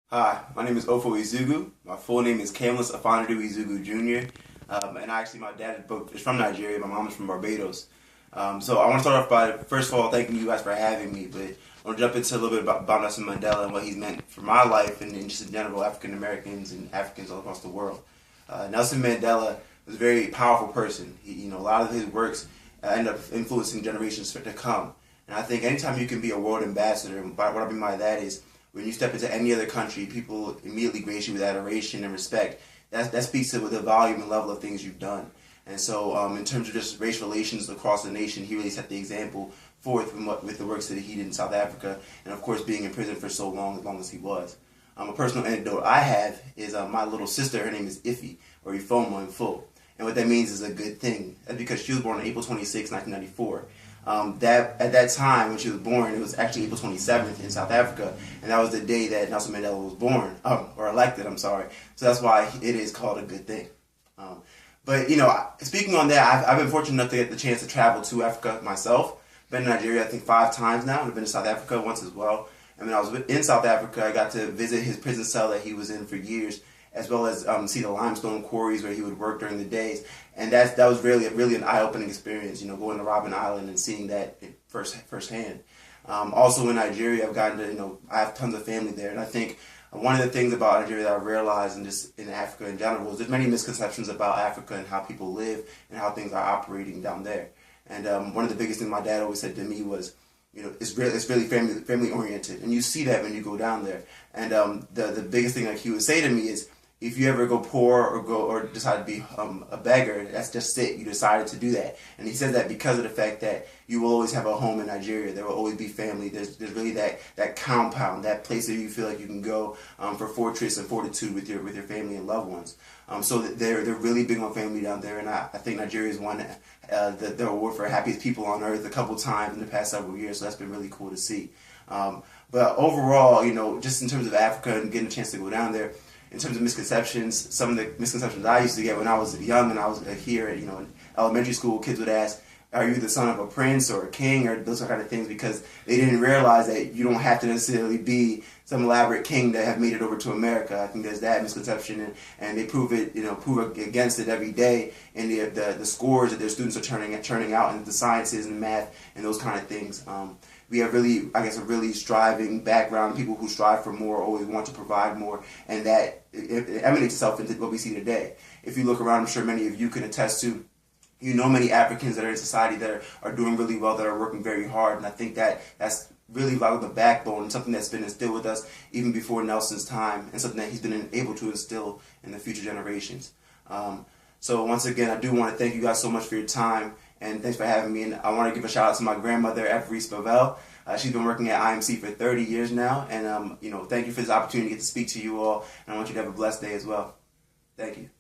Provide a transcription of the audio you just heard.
Hi, my name is Ofo Ezeugwu. My full name is Kamlis Afanadu Ezeugwu Jr. My dad is from Nigeria. My mom is from Barbados. So I want to start off by, first of all, thanking you guys for having me. But I want to jump into a little bit about Nelson Mandela and what he's meant for my life and just in general African Americans and Africans all across the world. Nelson Mandela was a very powerful person. A lot of his works end up influencing generations to come. And I think anytime you can be a world ambassador, and what I mean by that is when you step into any other country, people immediately grace you with adoration and respect. That speaks to the volume and level of things you've done. And so in terms of just race relations across the nation, he really set the example forth with the works that he did in South Africa, and of course being in prison for so long, as long as he was. A personal anecdote I have is my little sister, her name is Iffy, or Ifoma in full. And what that means is a good thing. That's because she was born on April 26, 1994. At that time, when she was born, it was actually April 27th in South Africa, and that was the day that Nelson Mandela was born, or elected, I'm sorry. So that's why it is called a good thing. But speaking on that, I've been fortunate enough to get the chance to travel to Africa myself. Been to Nigeria, I think 5 times now, and I've been to South Africa once as well. And when I was in South Africa, I got to visit his prison cell that he was in for years, as well as see the limestone quarries where he would work during the days. And that was really an eye-opening experience, going to Robben Island and seeing that firsthand. Also in Nigeria, I've gotten to, I have tons of family there, and I think one of the things about Nigeria that I realized, and just in Africa in general, is there's many misconceptions about Africa and how people live and how things are operating down there. And one of the biggest things my dad always said to me was, it's really family oriented, and you see that when you go down there. And the biggest thing like he would say to me is, if you ever go poor or decide to be a beggar, that's just it. You decided to do that. And he says that because of the fact that you will always have a home in Nigeria. There will always be family. There's really that compound, that place where you feel like you can go for fortress and fortitude with your family and loved ones. So they're really big on family down there, and I think Nigeria has won the award for happiest people on earth a couple times in the past several years. So that's been really cool to see. But overall, just in terms of Africa and getting a chance to go down there, in terms of misconceptions, some of the misconceptions I used to get when I was young and I was here at, in elementary school, kids would ask, are you the son of a prince or a king, or those kind of things, because they didn't realize that you don't have to necessarily be some elaborate king to have made it over to America. I think there's that misconception, and they prove against it every day in the scores that their students are turning out in the sciences and math and those kind of things. We have really, a really striving background. People who strive for more always want to provide more, and that it emanates itself into what we see today. If you look around, I'm sure many of you can attest to, many Africans that are in society that are doing really well, that are working very hard, and I think that's really like the backbone and something that's been instilled with us even before Nelson's time, and something that he's been able to instill in the future generations. So once again, I do want to thank you guys so much for your time, and thanks for having me. And I want to give a shout out to my grandmother, Everest Pavel. She's been working at IMC for 30 years now, and thank you for this opportunity to get to speak to you all, and I want you to have a blessed day as well. Thank you.